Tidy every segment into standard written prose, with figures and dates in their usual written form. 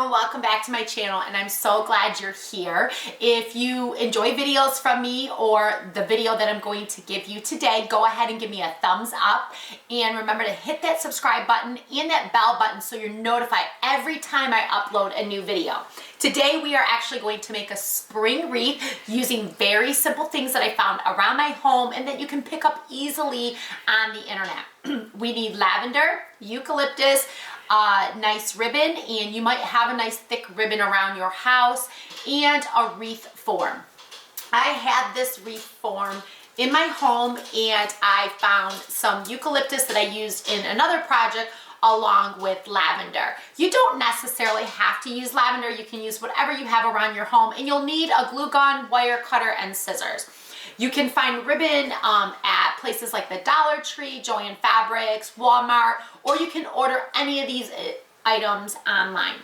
and welcome back to my channel, and I'm so glad you're here. If you enjoy videos from me or the video that I'm going to give you today, go ahead and give me a thumbs up, and remember to hit that subscribe button and that bell button so you're notified every time I upload a new video. Today we are actually going to make a spring wreath using very simple things that I found around my home and that you can pick up easily on the internet. We need lavender, eucalyptus, nice ribbon, and you might have a nice thick ribbon around your house, and a wreath form. I had this wreath form in my home, and I found some eucalyptus that I used in another project along with lavender. You don't necessarily have to use lavender. You can use whatever you have around your home, and you'll need a glue gun, wire cutter, and scissors. You can find ribbon at places like the Dollar Tree, Joann Fabrics, Walmart, or you can order any of these items online.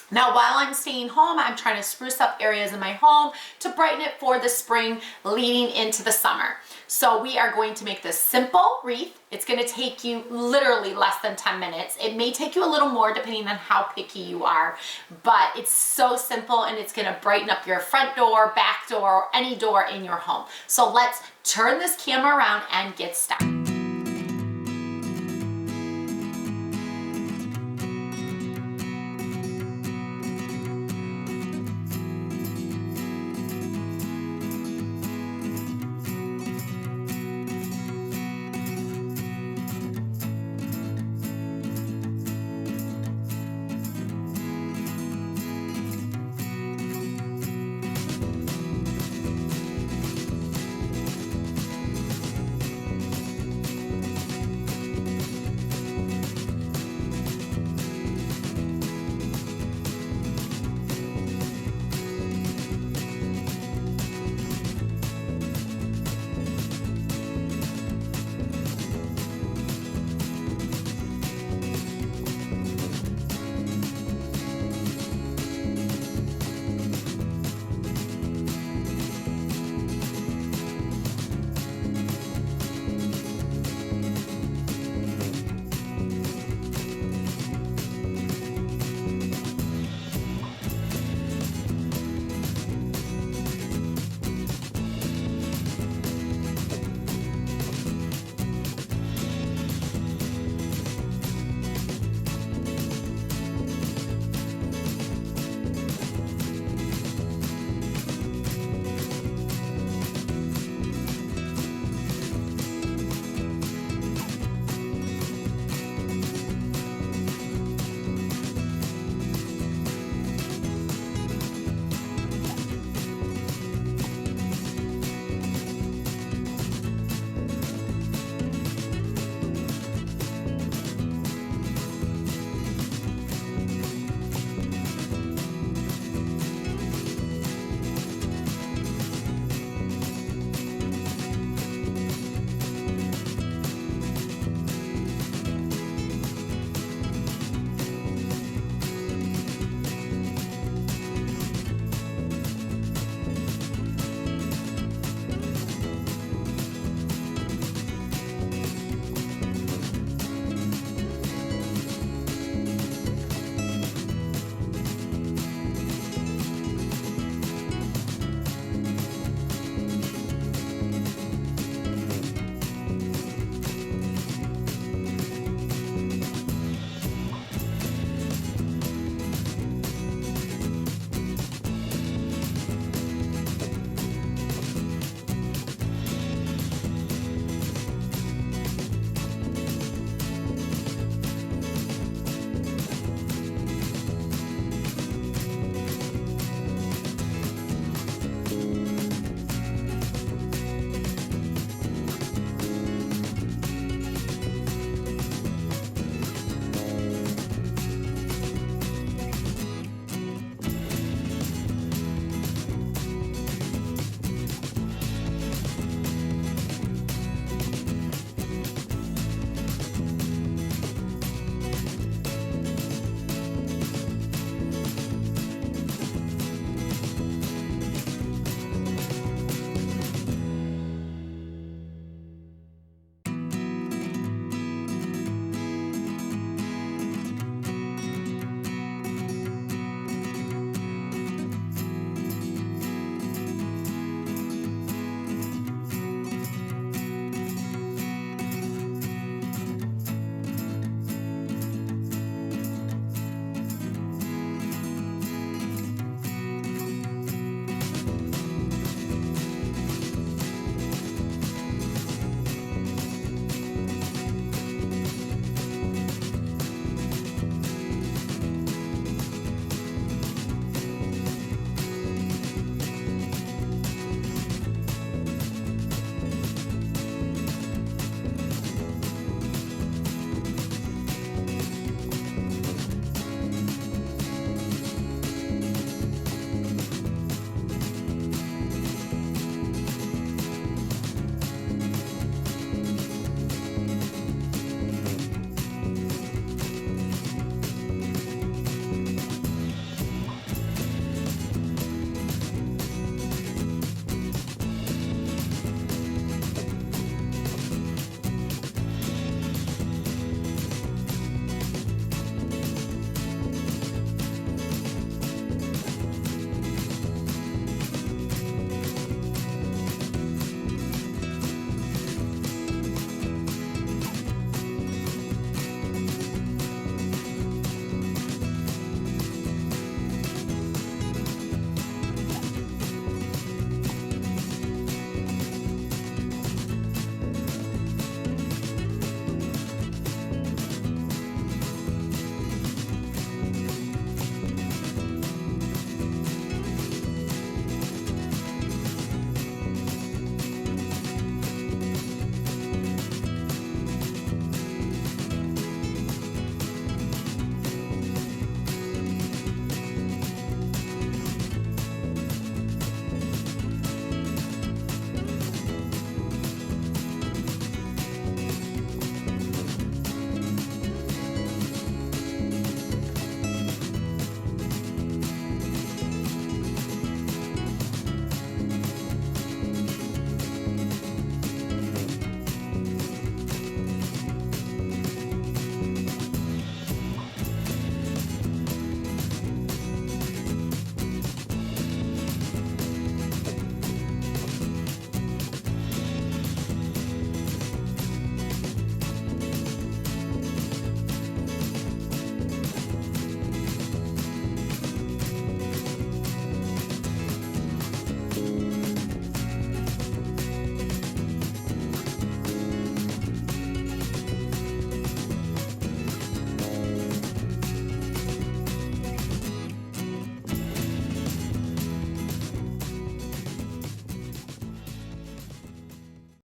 Now, while I'm staying home, I'm trying to spruce up areas in my home to brighten it for the spring leading into the summer. So we are going to make this simple wreath. It's going to take you literally less than 10 minutes. It may take you a little more depending on how picky you are, but it's so simple, and it's going to brighten up your front door, back door, or any door in your home. So let's turn this camera around and get started.